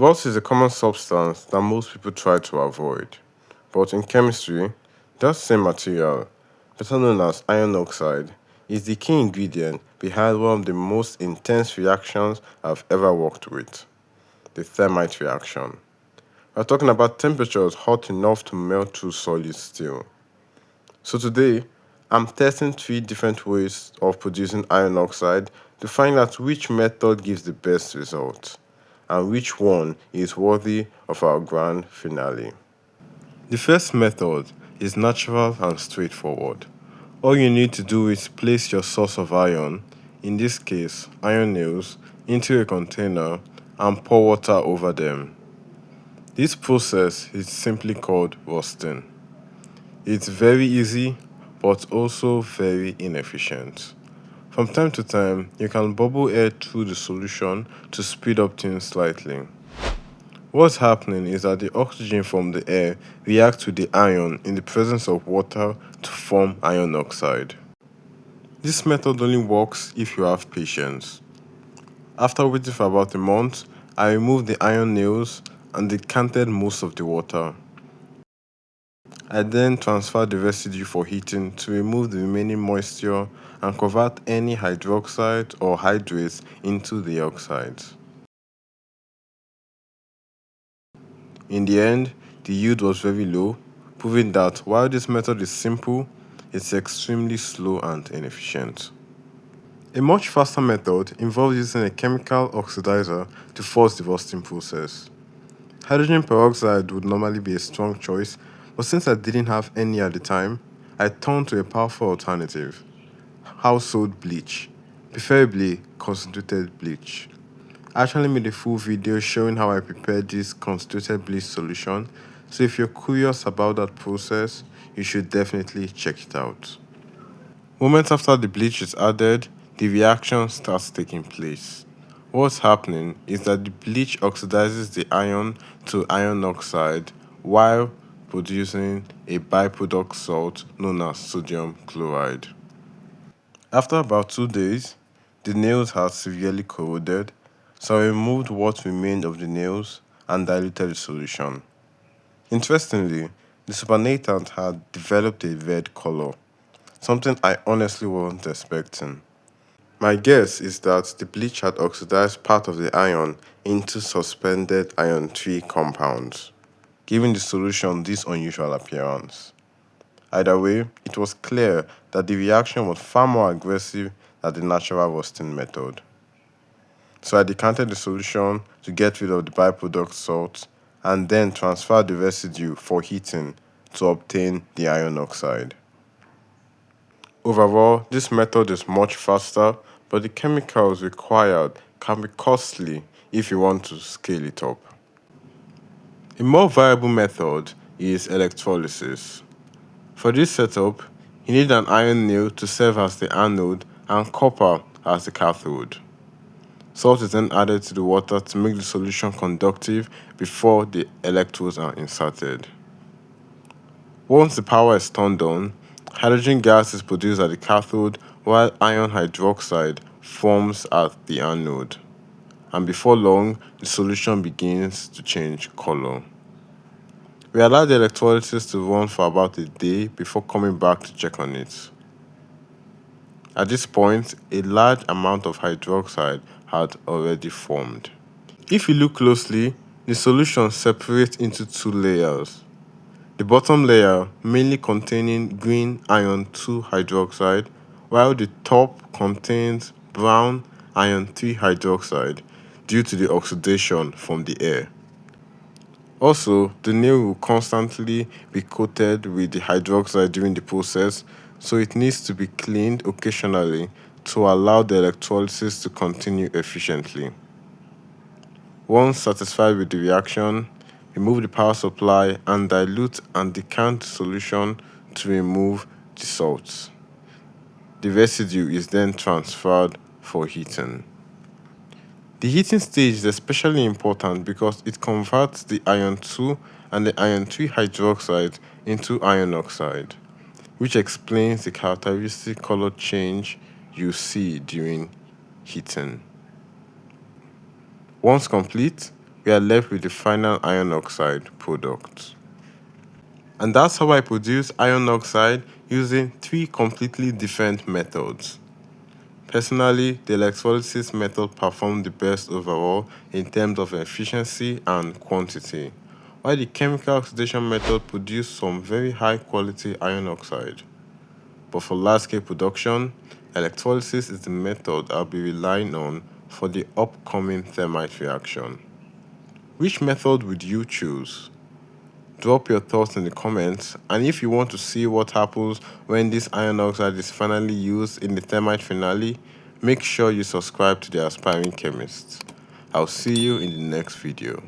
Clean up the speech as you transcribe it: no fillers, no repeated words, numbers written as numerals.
Rust is a common substance that most people try to avoid, but in chemistry, that same material, better known as iron oxide, is the key ingredient behind one of the most intense reactions I've ever worked with, the thermite reaction. We're talking about temperatures hot enough to melt through solid steel. So today, I'm testing three different ways of producing iron oxide to find out which method gives the best result and which one is worthy of our grand finale. The first method is natural and straightforward. All you need to do is place your source of iron, in this case iron nails, into a container and pour water over them. This process is simply called rusting. It's very easy but also very inefficient. From time to time, you can bubble air through the solution to speed up things slightly. What's happening is that the oxygen from the air reacts with the iron in the presence of water to form iron oxide. This method only works if you have patience. After waiting for about a month, I removed the iron nails and decanted most of the water. I then transferred the residue for heating to remove the remaining moisture and convert any hydroxide or hydrates into the oxides. In the end, the yield was very low, proving that while this method is simple, it's extremely slow and inefficient. A much faster method involves using a chemical oxidizer to force the rusting process. Hydrogen peroxide would normally be a strong choice, but since I didn't have any at the time, I turned to a powerful alternative: household bleach, preferably concentrated bleach. I actually made a full video showing how I prepared this concentrated bleach solution, so if you're curious about that process, you should definitely check it out. Moments after the bleach is added, the reaction starts taking place. What's happening is that the bleach oxidizes the iron to iron oxide while producing a byproduct salt known as sodium chloride. After about 2 days, the nails had severely corroded, so I removed what remained of the nails and diluted the solution. Interestingly, the supernatant had developed a red color, something I honestly wasn't expecting. My guess is that the bleach had oxidized part of the iron into suspended iron 3 compounds, giving the solution this unusual appearance. Either way, it was clear that the reaction was far more aggressive than the natural rusting method. So I decanted the solution to get rid of the byproduct salt and then transferred the residue for heating to obtain the iron oxide. Overall, this method is much faster, but the chemicals required can be costly if you want to scale it up. A more viable method is electrolysis. For this setup, you need an iron nail to serve as the anode and copper as the cathode. Salt is then added to the water to make the solution conductive before the electrodes are inserted. Once the power is turned on, hydrogen gas is produced at the cathode while iron hydroxide forms at the anode. And before long, the solution begins to change color. We allow the electrolysis to run for about a day before coming back to check on it. At this point, a large amount of hydroxide had already formed. If you look closely, the solution separates into two layers. The bottom layer mainly containing green iron 2 hydroxide, while the top contains brown iron 3 hydroxide due to the oxidation from the air. Also, the nail will constantly be coated with the hydroxide during the process, so it needs to be cleaned occasionally to allow the electrolysis to continue efficiently. Once satisfied with the reaction, remove the power supply and dilute and decant the solution to remove the salts. The residue is then transferred for heating. The heating stage is especially important because it converts the iron 2 and the iron 3 hydroxide into iron oxide, which explains the characteristic color change you see during heating. Once complete, we are left with the final iron oxide product. And that's how I produce iron oxide using 3 completely different methods. Personally, the electrolysis method performed the best overall in terms of efficiency and quantity, while the chemical oxidation method produced some very high quality iron oxide. But for large-scale production, electrolysis is the method I'll be relying on for the upcoming thermite reaction. Which method would you choose? Drop your thoughts in the comments, and if you want to see what happens when this iron oxide is finally used in the thermite finale, make sure you subscribe to the Aspiring Chemist. I'll see you in the next video.